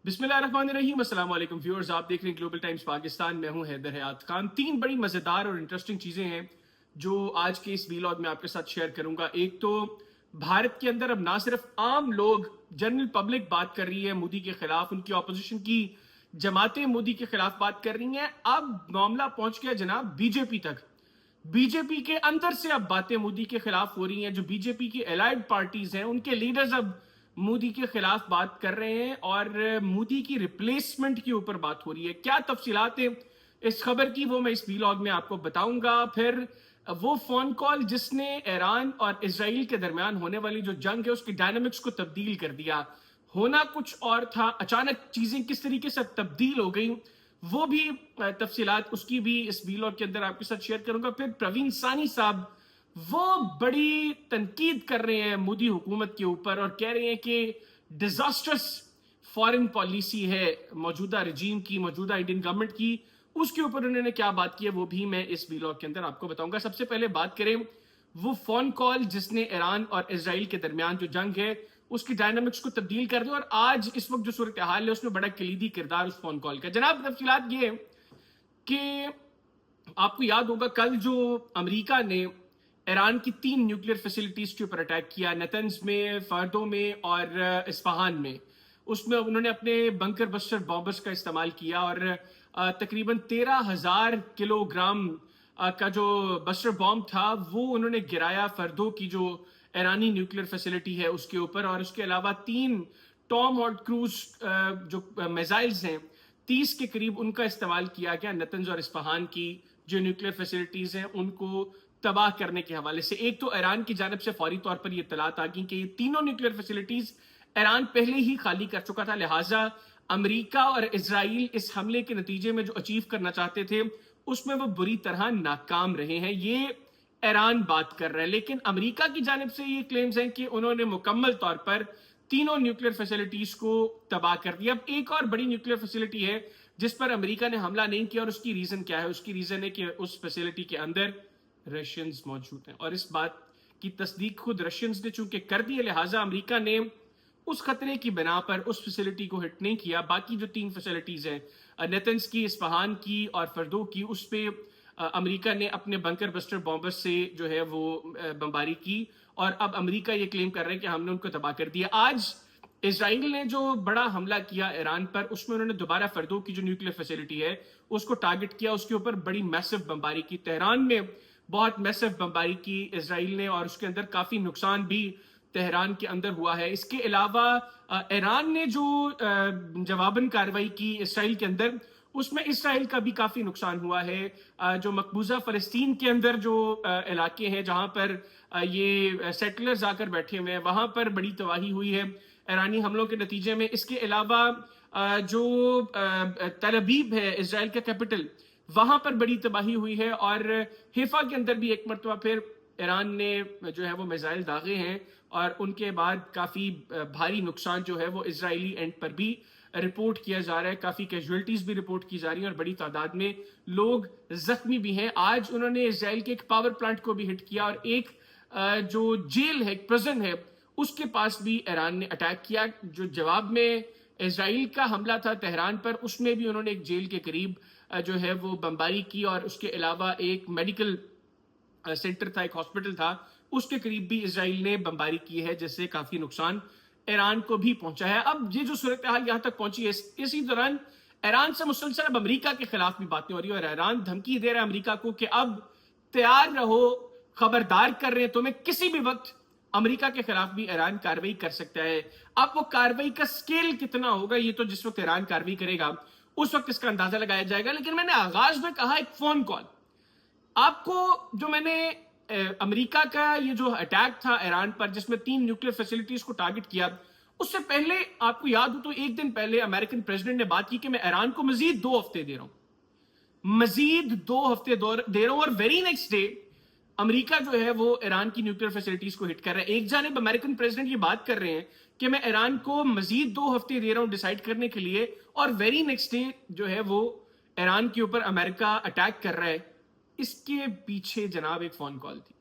बिस्मिल्लाहिर्रहमानिर्रहीम। अस्सलाम वालेकुम व्यूअर्स, आप देख रहे हैं ग्लोबल टाइम्स पाकिस्तान। मैं हूं हैदर हयात खान। तीन बड़ी मज़ेदार और इंटरेस्टिंग चीज़ें हैं जो आज के इस वीलॉग में आपके साथ शेयर करूंगा। एक तो भारत के अंदर अब ना सिर्फ आम लोग, जनरल पब्लिक बात कर रही है मोदी के खिलाफ, उनकी ऑपोजिशन की जमातें मोदी के खिलाफ बात कर रही हैं। अब मामला पहुंच गया जनाब बीजेपी तक। बीजेपी के अंदर से अब बातें मोदी के खिलाफ हो रही हैं। जो बीजेपी की एलाइड पार्टीज हैं, उनके लीडर्स अब मोदी के खिलाफ बात कर रहे हैं और मोदी की रिप्लेसमेंट के ऊपर बात हो रही है। क्या तफसीलात है इस खबर की, वो मैं इस वीलॉग में आपको बताऊंगा। फिर वो फोन कॉल जिसने ईरान और इजराइल के दरमियान होने वाली जो जंग है उसकी डायनामिक्स को तब्दील कर दिया। होना कुछ और था, अचानक चीजें किस तरीके से तब्दील हो गई, वो भी तफसीलात उसकी भी इस वीलॉग के अंदर आपके साथ शेयर करूंगा। फिर प्रवीण सानी साहब वो बड़ी तनकीद कर रहे हैं मोदी हुकूमत के ऊपर और कह रहे हैं कि डिजास्टर्स फॉरेन पॉलिसी है मौजूदा रजीम की, मौजूदा इंडियन गवर्नमेंट की। उसके ऊपर उन्होंने क्या बात की है वो भी मैं इस वीलॉग के अंदर आपको बताऊंगा। सबसे पहले बात करें वो फोन कॉल जिसने ईरान और इजराइल के दरमियान जो जंग है उसकी डायनामिक्स को तब्दील कर दिया और आज इस वक्त जो सूरत हाल है उसमें बड़ा कलीदी किरदार उस फोन कॉल का। जनाब तफसीलात ये कि आपको याद होगा कल जो अमेरिका ने ईरान की 3 न्यूक्लियर फैसिलिटीज के ऊपर अटैक किया, नेतन्स में, फर्दो में और इस्फहान में। उसमें उन्होंने अपने बंकर बस्टर बॉम्बर्स का इस्तेमाल किया और तकरीबन 13,000 किलोग्राम का जो बस्टर बॉम्ब था वो उन्होंने गिराया फर्दो की जो ईरानी न्यूक्लियर फैसिलिटी है उसके ऊपर। और उसके अलावा 3 टॉम और क्रूज जो मिसाइल्स हैं 30 के करीब उनका इस्तेमाल किया गया नेतन्स और इस्फहान की जो न्यूक्लियर फैसिलिटीज हैं उनको तबाह करने के हवाले से। एक तो ईरान की जानब से फौरी तौर पर यह इत्तलात आ गई कि ये तीनों न्यूक्लियर फैसिलिटीज ईरान पहले ही खाली कर चुका था, लिहाजा अमेरिका और इजराइल इस हमले के नतीजे में जो अचीव करना चाहते थे उसमें वो बुरी तरह नाकाम रहे हैं। ये ईरान बात कर रहा है, लेकिन अमेरिका की जानब से ये क्लेम्स हैं कि उन्होंने मुकम्मल तौर पर तीनों न्यूक्लियर फैसिलिटीज को तबाह कर दिया। अब एक और बड़ी न्यूक्लियर फैसिलिटी है जिस पर अमेरिका ने हमला नहीं किया और उसकी रीजन क्या है? उसकी रीजन है कि उस फैसिलिटी के अंदर रशियंस मौजूद हैं और इस बात की तस्दीक खुद रशियंस ने चूंकि कर दी है, लिहाजा अमेरिका ने उस खतरे की बिना पर उस फैसिलिटी को हिट नहीं किया। बाकी जो 3 फैसिलिटीज हैं नेतन्स की, इस्फहान की और फर्दो की, उस पर अमेरिका ने अपने बंकर बस्टर बॉम्बर से जो है वो बमबारी की और अब अमेरिका ये क्लेम कर रहे हैं कि हमने उनको तबाह कर दिया। आज इसराइल ने जो बड़ा हमला किया ईरान पर उसमें उन्होंने दोबारा फर्दो की जो न्यूक्लियर फैसिलिटी है उसको टारगेट किया, उसके ऊपर बड़ी मैसिव बमबारी की। तेहरान में बहुत मैसिव बमबारी की इसराइल ने और उसके अंदर काफी नुकसान भी तेहरान के अंदर हुआ है। इसके अलावा ईरान ने जो जवाबन कार्रवाई की इसराइल के अंदर उसमें इसराइल का भी काफी नुकसान हुआ है। जो मकबूजा फलस्तीन के अंदर जो इलाके हैं जहां पर ये सेटलर्स आकर बैठे हुए हैं वहां पर बड़ी तबाही हुई है ईरानी हमलों के नतीजे में। इसके अलावा जो तल अबीब है इसराइल का कैपिटल, वहां पर बड़ी तबाही हुई है और हिफा के अंदर भी एक मरतबा फिर ईरान ने जो है वो मिसाइल दागे हैं और उनके बाद काफी भारी नुकसान जो है वो इजरायली एंड पर भी रिपोर्ट किया जा रहा है। काफी कैजुअलिटीज भी रिपोर्ट की जा रही हैं और बड़ी तादाद में लोग जख्मी भी हैं। आज उन्होंने इजराइल के एक पावर प्लांट को भी हिट किया और एक जो जेल है, प्रिजन है, उसके पास भी ईरान ने अटैक किया। जो जवाब में इजराइल का हमला था तेहरान पर उसमें भी उन्होंने एक जेल के करीब जो है वो बमबारी की और उसके अलावा एक मेडिकल सेंटर था, एक हॉस्पिटल था, उसके करीब भी इजराइल ने बमबारी की है जिससे काफी नुकसान ईरान को भी पहुंचा है। अब ये जो सूरत हाल यहां तक पहुंची है, इसी दौरान ईरान से मुसलसल अब अमेरिका के खिलाफ भी बातें हो रही है और ईरान धमकी दे रहा है अमेरिका को कि अब तैयार रहो, खबरदार कर रहे हैं तुम्हें, किसी भी वक्त अमेरिका के खिलाफ भी ईरान कार्रवाई कर सकता है। अब वो कार्रवाई का स्केल कितना होगा ये तो जिस वक्त ईरान कार्रवाई करेगा उस वक्त इसका अंदाजा लगाया जाएगा। लेकिन मैंने आगाज में कहा एक फोन कॉल आपको, जो मैंने अमेरिका का ये जो अटैक था ईरान पर जिसमें 3 न्यूक्लियर फैसिलिटीज को टारगेट किया, उससे पहले आपको याद हो तो एक दिन पहले अमेरिकन प्रेसिडेंट ने बात की कि मैं ईरान को मजीद 2 हफ्ते दे रहा हूं, मजीद 2 हफ्ते दे रहा हूं। और वेरी नेक्स्ट डे अमेरिका जो है वो ईरान की न्यूक्लियर फैसिलिटीज को हिट कर रहा है। एक जानिब अमेरिकन प्रेसिडेंट ये बात कर रहे हैं कि मैं ईरान को मजीद 2 हफ्ते दे रहा हूं डिसाइड करने के लिए, और वेरी नेक्स्ट डे जो है वो ईरान के ऊपर अमेरिका अटैक कर रहा है। इसके पीछे जनाब एक फोन कॉल थी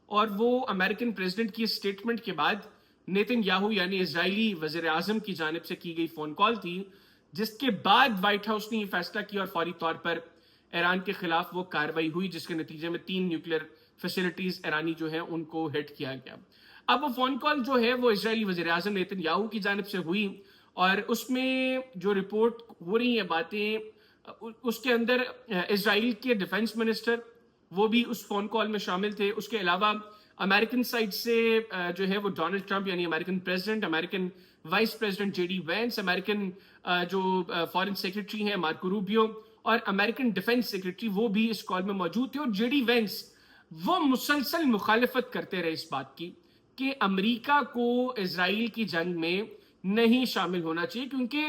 और वो अमेरिकन प्रेसिडेंट की स्टेटमेंट के बाद नेतन्याहू यानी इजरायली वजीर आजम की जानिब से की गई फोन कॉल थी, जिसके बाद व्हाइट हाउस ने यह फैसला किया और फौरी तौर पर ईरान के खिलाफ वो कार्रवाई हुई, जिसके नतीजे में 3 न्यूक्लियर फैसिलिटीज ईरानी जो है उनको हिट किया गया। अब वो फोन कॉल जो है वो इजरायली वजीर आजम नेतन्याहू की जानिब से हुई और उसमें जो रिपोर्ट हो रही है बातें, उसके अंदर इजराइल के डिफेंस मिनिस्टर वो भी उस फोन कॉल में शामिल थे। उसके अलावा अमेरिकन साइड से जो है वो डोनाल्ड ट्रंप यानी American president, American vice president JD Vance, American जो फॉरेन सेक्रेटरी हैं मार्को रूबियो और अमेरिकन डिफेंस सेक्रेटरी वो भी इस कॉल में मौजूद थे। और जेडी वेंस वो मुसलसल मुखालिफत करते रहे इस बात की कि अमेरिका को इजराइल की जंग में नहीं शामिल होना चाहिए, क्योंकि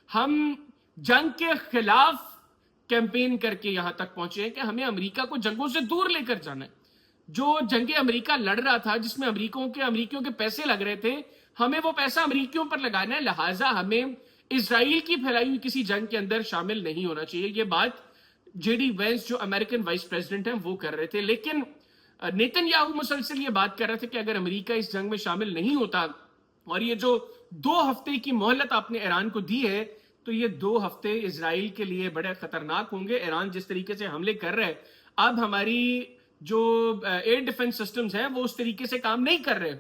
हम जंग के खिलाफ कैंपेन करके यहां तक पहुंचे हैं कि हमें अमेरिका को जंगों से दूर लेकर जाना है। जो जंगे अमेरिका लड़ रहा था, जिसमें अमेरिकियों के पैसे लग रहे थे, हमें वो पैसा अमेरिकियों पर लगाना है, लिहाजा हमें इजराइल की फैलाई हुई किसी जंग के अंदर शामिल नहीं होना चाहिए। ये बात जेडी वेंस जो अमेरिकन वाइस प्रेसिडेंट हैं वो कर रहे थे। लेकिन नेतन्याहू मुसलसल ये बात कर रहे थे कि अगर अमेरिका इस जंग में शामिल नहीं होता और ये जो 2 हफ्ते की मोहलत आपने ईरान को दी है, तो ये 2 हफ्ते इजराइल के लिए बड़े खतरनाक होंगे। ईरान जिस तरीके से हमले कर रहे हैं, अब हमारी जो एयर डिफेंस सिस्टम्स हैं वो उस तरीके से काम नहीं कर रहे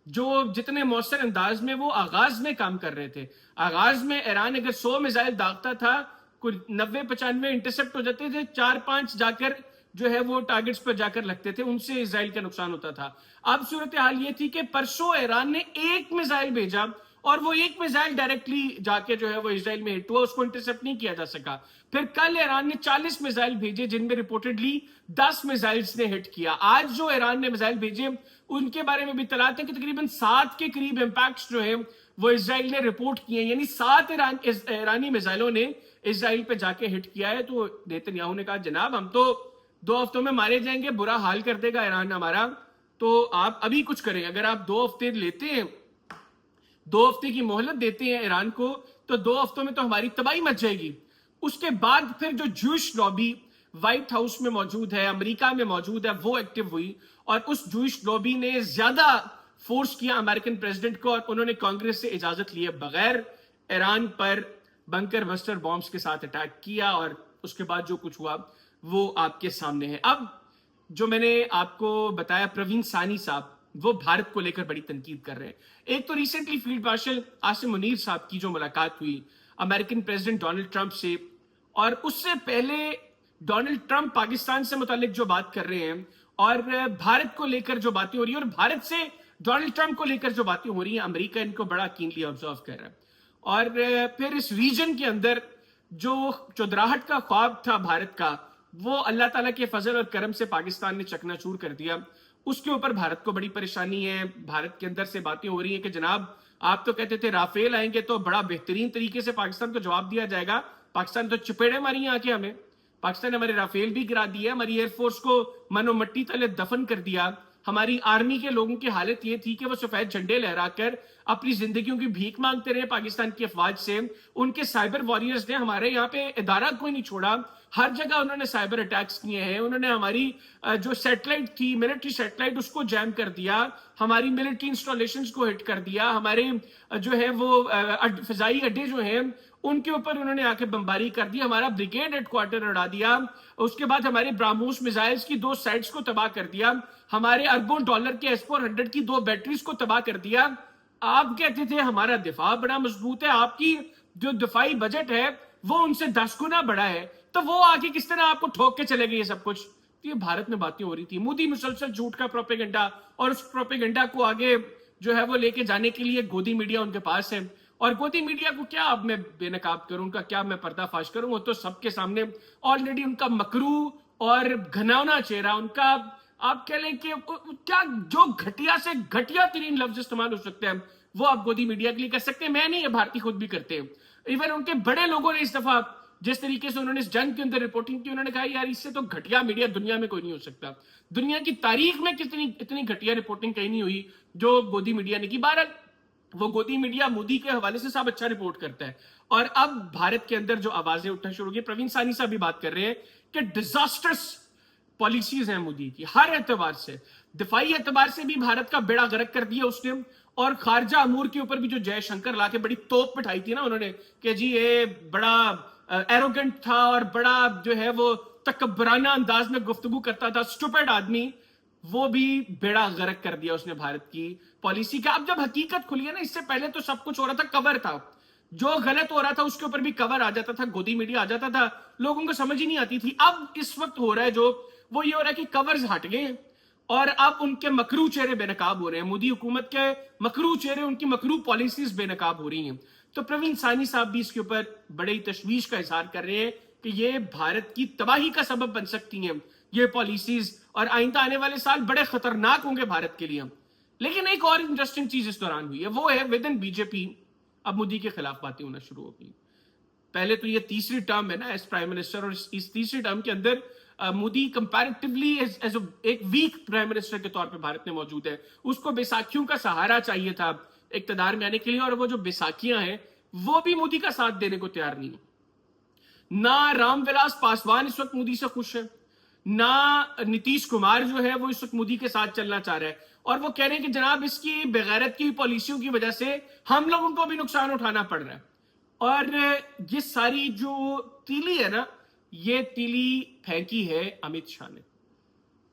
जो जितने मौसर अंदाज में वो आगाज में काम कर रहे थे। आगाज में ईरान अगर 100 मिसाइल दागता था, कुछ 90-95 इंटरसेप्ट हो जाते थे, 4-5 जाकर जो है वो टारगेट्स पर जाकर लगते थे, उनसे इजराइल का नुकसान होता था। अब सूरत हाल ये थी कि परसों ईरान ने 1 मिसाइल भेजा और वो 1 मिसाइल डायरेक्टली जाके जो है वो इजराइल में हिट हुआ, उसको इंटरसेप्ट नहीं किया जा सका। फिर कल ईरान ने 40 मिसाइल भेजे, जिनमें रिपोर्टेडली 10 मिसाइल्स ने हिट किया। आज जो ईरान ने मिसाइल भेजे उनके बारे में भी तलाते हैं कि तकरीबन 7 के करीब इंपैक्ट्स जो है वो इजराइल ने रिपोर्ट किए, यानी 7 ईरानी मिसाइलों ने इजराइल पे जाके हिट किया है। तो नेतन्याहू ने कहा जनाब हम तो 2 हफ्तों में मारे जाएंगे, बुरा हाल कर देगा ईरान हमारा, तो आप अभी कुछ करें। अगर आप 2 हफ्ते लेते हैं, 2 हफ्ते की मोहलत देते हैं ईरान को, तो 2 हफ्तों में तो हमारी तबाही मच जाएगी। उसके बाद फिर जो जूश लॉबी व्हाइट हाउस में मौजूद है, अमेरिका में मौजूद है, वो एक्टिव हुई और उस जूश लॉबी ने ज्यादा फोर्स किया अमेरिकन प्रेसिडेंट को और उन्होंने कांग्रेस से इजाजत लिए बगैर ईरान पर बंकर बस्टर बॉम्ब्स के साथ अटैक किया और उसके बाद जो कुछ हुआ वो आपके सामने है। अब जो मैंने आपको बताया, प्रवीण सानी साहब वो भारत को लेकर बड़ी तनकीद कर रहे हैं। एक तो recently field marshal Asim Munir साहब की जो मुलाकात हुई अमेरिकन प्रेसिडेंट डोनाल्ड ट्रंप से, और उससे पहले डोनाल्ड ट्रंप पाकिस्तान से मुतालिक जो बात कर रहे हैं और भारत को लेकर जो बातें हो रही है और भारत से डोनाल्ड ट्रंप को लेकर जो बातें हो रही हैं, अमेरिका इनको बड़ा कीनली ऑब्जर्व कर रहा है। और फिर इस रीजन के अंदर जो चौधराहट का ख्वाब था भारत का, वो अल्लाह ताला के फजल और करम से पाकिस्तान ने चकनाचूर कर दिया। उसके ऊपर भारत को बड़ी परेशानी है। भारत के अंदर से बातें हो रही हैं कि जनाब आप तो कहते थे राफेल आएंगे तो बड़ा बेहतरीन तरीके से पाकिस्तान को जवाब दिया जाएगा, पाकिस्तान तो चपेड़े मारी आके हमें, पाकिस्तान ने हमारे राफेल भी गिरा दिया, हमारी एयरफोर्स को मनो मट्टी तले दफन कर दिया। हमारी आर्मी के लोगों की हालत ये थी कि वो सफेद झंडे लहराकर अपनी जिंदगियों की भीख मांगते रहे पाकिस्तान की अफवाज से। उनके साइबर वॉरियर्स ने हमारे यहाँ पे इदारा कोई नहीं छोड़ा, हर जगह उन्होंने साइबर अटैक्स किए हैं। उन्होंने हमारी जो सैटेलाइट थी, मिलिट्री सैटेलाइट, उसको जैम कर दिया, हमारी मिलिट्री इंस्टॉलेशंस को हिट कर दिया, हमारे जो है वो फिजाई अड्डे जो हैं उनके ऊपर उन्होंने आके बमबारी कर दी, हमारा ब्रिगेड हेडक्वार्टर उड़ा दिया। उसके बाद हमारे ब्राह्मोस मिसाइल्स की 2 साइट्स को तबाह कर दिया, हमारे अरबों डॉलर के S-400 की 2 बैटरीज को तबाह कर दिया। आप कहते थे हमारा दिफा बड़ा मजबूत है, आपकी जो दिफाई बजट है वो उनसे 10 गुना बड़ा है, तो वो आके किस तरह आपको ठोक के चले गए ये सब कुछ। तो ये भारत में बातें हो रही थी। मोदी मुसलसल झूठ का प्रोपेगेंडा, और उस प्रोपेगेंडा को आगे जो है वो लेके जाने के लिए गोदी मीडिया उनके पास है। और गोदी मीडिया को क्या अब मैं बेनकाब करूं, उनका क्या मैं पर्दाफाश करूं, वो तो सबके सामने ऑलरेडी उनका मकरू और घनौना चेहरा, उनका आप कह लें कि क्या जो घटिया से घटिया तरीन लफ्ज इस्तेमाल हो सकते हैं वो आप गोदी मीडिया के लिए कर सकते हैं। मैं नहीं, ये भारतीय खुद भी करते हैं। इवन उनके बड़े लोगों ने इस दफा जिस तरीके से उन्होंने इस जंग के अंदर रिपोर्टिंग की, उन्होंने कहा यार इससे तो घटिया मीडिया दुनिया में कोई नहीं हो सकता, दुनिया की तारीख में इतनी घटिया रिपोर्टिंग कहीं नहीं हुई जो गोदी मीडिया ने की। बहरहाल वो गोदी मीडिया मोदी के हवाले से सब अच्छा रिपोर्ट करता है। और अब भारत के अंदर जो आवाजें उठना शुरू हो गई, प्रवीण सानी साहब भी बात कर रहे हैं कि डिजास्टर्स पॉलिसीज हैं मोदी की, हर एतबार से, दिफाई एतबार से भी भारत का बेड़ा गर्क कर दिया उसने, اور خارجہ امور کے اوپر بھی جو جے شنکر لا کے بڑی توپ بٹھائی تھی نا انہوں نے کہ جی یہ بڑا ایروگنٹ تھا اور بڑا جو ہے وہ تکبرانہ انداز میں گفتگو کرتا تھا، اسٹوپڈ آدمی، وہ بھی بیڑا غرق کر دیا اس نے بھارت کی پالیسی کا۔ اب جب حقیقت کھلی ہے نا، اس سے پہلے تو سب کچھ ہو رہا تھا، کور تھا، جو غلط ہو رہا تھا اس کے اوپر بھی کور آ جاتا تھا، گودی میڈیا آ جاتا تھا، لوگوں کو سمجھ ہی نہیں آتی تھی۔ اب اس وقت ہو رہا ہے جو وہ یہ ہو رہا ہے کہ کورز ہٹ گئے ہیں اور اب ان کے مکرو چہرے بے نقاب ہو رہے ہیں، مودی حکومت کے مکرو چہرے، ان کی مکرو پالیسیز بے نقاب ہو رہی ہیں۔ تو پروین سانی صاحب بھی اس کے اوپر بڑی تشویش کا اظہار کر رہے ہیں کہ یہ بھارت کی تباہی کا سبب بن سکتی ہیں یہ پالیسیز، اور آئندہ آنے والے سال بڑے خطرناک ہوں گے بھارت کے لیے۔ لیکن ایک اور انٹرسٹنگ چیز اس دوران ہوئی ہے، وہ ہے ود ان بی جے پی اب مودی کے خلاف باتیں ہونا شروع ہو گئی۔ پہلے تو یہ تیسری ٹرم ہے نا ایز پرائم منسٹر، اور اس تیسری ٹرم کے اندر مودی کمپیریٹیولی ایک ویک پرائم منسٹر کے طور پہ بھارت میں موجود ہے۔ اس کو بیساکھیوں کا سہارا چاہیے تھا اقتدار میں آنے کے لیے، اور وہ جو بیساکھیاں ہیں وہ بھی مودی کا ساتھ دینے کو تیار نہیں ہے۔ نہ رام ولاس پاسوان اس وقت مودی سے خوش ہے، نہ نتیش کمار جو ہے وہ اس وقت مودی کے ساتھ چلنا چاہ رہا ہے، اور وہ کہہ رہے ہیں کہ جناب اس کی بغیرت کی پالیسیوں کی وجہ سے ہم لوگوں کو بھی نقصان اٹھانا پڑ رہا ہے۔ اور یہ ساری جو تیلی ہے نا، یہ تیلی پھینکی ہے امت شاہ نے،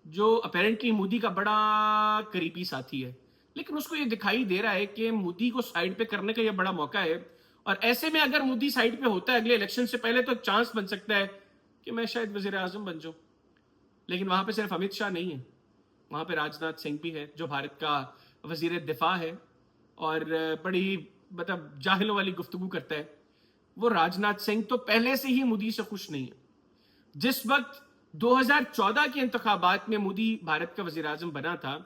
جو اپیرنٹلی مودی کا بڑا قریبی ساتھی ہے، لیکن اس کو یہ دکھائی دے رہا ہے کہ مودی کو سائیڈ پہ کرنے کا یہ بڑا موقع ہے، اور ایسے میں اگر مودی سائیڈ پہ ہوتا ہے اگلے الیکشن سے پہلے تو ایک چانس بن سکتا ہے کہ میں شاید وزیر اعظم بن جاؤں۔ لیکن وہاں پہ صرف امت شاہ نہیں ہے، وہاں پہ راج ناتھ سنگھ بھی ہے جو بھارت کا وزیر دفاع ہے اور بڑی مطلب جاہلوں والی گفتگو کرتا ہے۔ وہ راج ناتھ سنگھ تو پہلے سے ہی مودی سے خوش نہیں ہے۔ جس وقت 2014 کے انتخابات میں مودی بھارت کا وزیر اعظم بنا تھا،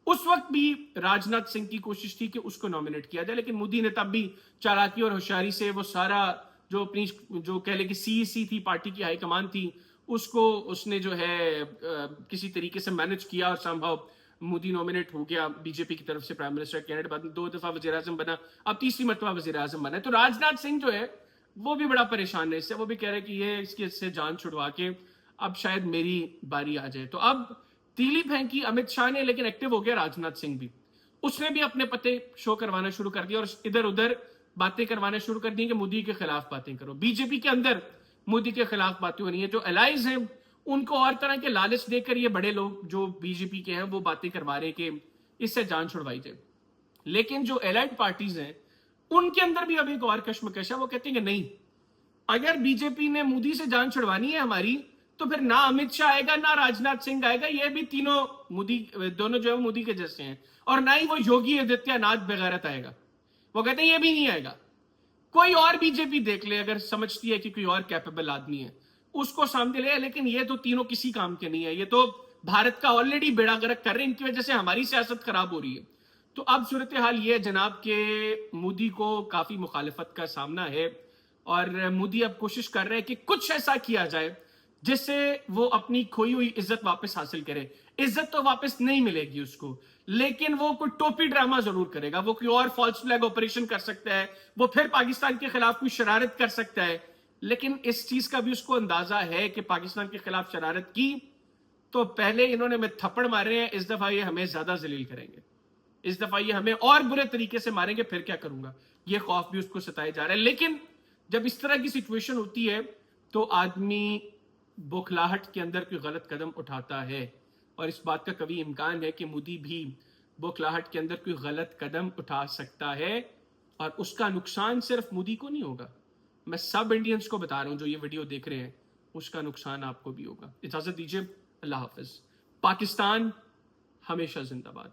اس وقت بھی راج ناتھ سنگھ کی کوشش تھی کہ اس کو نامنیٹ کیا جائے، لیکن مودی نے تب بھی چالاکی اور ہوشیاری سے وہ سارا جو اپنی جو کہہ لے کہ سی تھی، پارٹی کی ہائی کمان تھی، اس کو اس نے جو ہے کسی طریقے سے مینج کیا، اور سمہاؤ مودی نامنیٹ ہو گیا بی جے پی کی طرف سے پرائم منسٹر کینڈیڈیٹ، بعد میں 2 دفعہ وزیر اعظم بنا، اب تیسری مرتبہ وزیر اعظم بنا ہے۔ تو راج ناتھ سنگھ جو ہے وہ بھی بڑا پریشان ہے اس سے، وہ بھی کہہ رہے ہیں کہ یہ اس کے سے جان چھڑوا کے اب شاید میری باری آ جائے۔ تو اب تیلی پھینکی امت شاہ نے، لیکن ایکٹیو ہو گیا راج ناتھ سنگھ بھی، اس نے بھی اپنے پتے شو کروانا شروع کر دیا اور ادھر ادھر باتیں کروانا شروع کر دی کہ مودی کے خلاف باتیں کرو۔ بی جے پی کے اندر مودی کے خلاف باتیں ہو رہی ہیں، جو الائز ہیں ان کو اور طرح کے لالچ دے کر یہ بڑے لوگ جو بی جے پی کے ہیں وہ باتیں کروا رہے کہ اس سے جان چھڑوائی جائے۔ لیکن جو الائڈ پارٹیز ہیں ان کے اندر بھی اب ایک اور کشمکش ہے، وہ کہتے ہیں کہ نہیں، اگر بی جے پی نے مودی سے جان چھڑوانی ہے ہماری، تو پھر نہ امت شاہ آئے گا نہ راج ناتھ سنگھ آئے گا، یہ بھی تینوں مودی دونوں جو ہے مودی کے جیسے ہیں، اور نہ ہی وہ یوگی آدتیہ ناتھ بغیرت آئے گا، وہ کہتے ہیں یہ بھی نہیں آئے گا۔ کوئی اور بی جے پی دیکھ لے اگر سمجھتی ہے کہ کوئی اور کیپیبل آدمی ہے اس کو سامنے لے، لیکن یہ تو تینوں کسی کام کے نہیں ہے، یہ تو بھارت کا آلریڈی بیڑا غرق کر رہے ہیں، ان کی وجہ سے ہماری سیاست خراب ہو رہی ہے۔ تو اب صورتحال یہ ہے جناب کہ مودی کو کافی مخالفت کا سامنا ہے، اور مودی اب کوشش کر رہے ہیں کہ کچھ ایسا کیا جائے جس سے وہ اپنی کھوئی ہوئی عزت واپس حاصل کرے۔ عزت تو واپس نہیں ملے گی اس کو، لیکن وہ کوئی ٹوپی ڈرامہ ضرور کرے گا، وہ کوئی اور فالس فلیگ آپریشن کر سکتا ہے، وہ پھر پاکستان کے خلاف کوئی شرارت کر سکتا ہے، لیکن اس چیز کا بھی اس کو اندازہ ہے کہ پاکستان کے خلاف شرارت کی تو پہلے انہوں نے ہمیں تھپڑ مارے ہیں، اس دفعہ یہ ہمیں زیادہ ذلیل کریں گے، اس دفعہ یہ ہمیں اور برے طریقے سے ماریں گے، پھر کیا کروں گا، یہ خوف بھی اس کو ستائے جا رہا ہے۔ لیکن جب اس طرح کی سچویشن ہوتی ہے تو آدمی بوکھلاہٹ کے اندر کوئی غلط قدم اٹھاتا ہے، اور اس بات کا کبھی امکان ہے کہ مودی بھی بوکھلاہٹ کے اندر کوئی غلط قدم اٹھا سکتا ہے، اور اس کا نقصان صرف مودی کو نہیں ہوگا، میں سب انڈینز کو بتا رہا ہوں جو یہ ویڈیو دیکھ رہے ہیں، اس کا نقصان آپ کو بھی ہوگا۔ اجازت دیجیے، اللہ حافظ۔ پاکستان ہمیشہ زندہ باد۔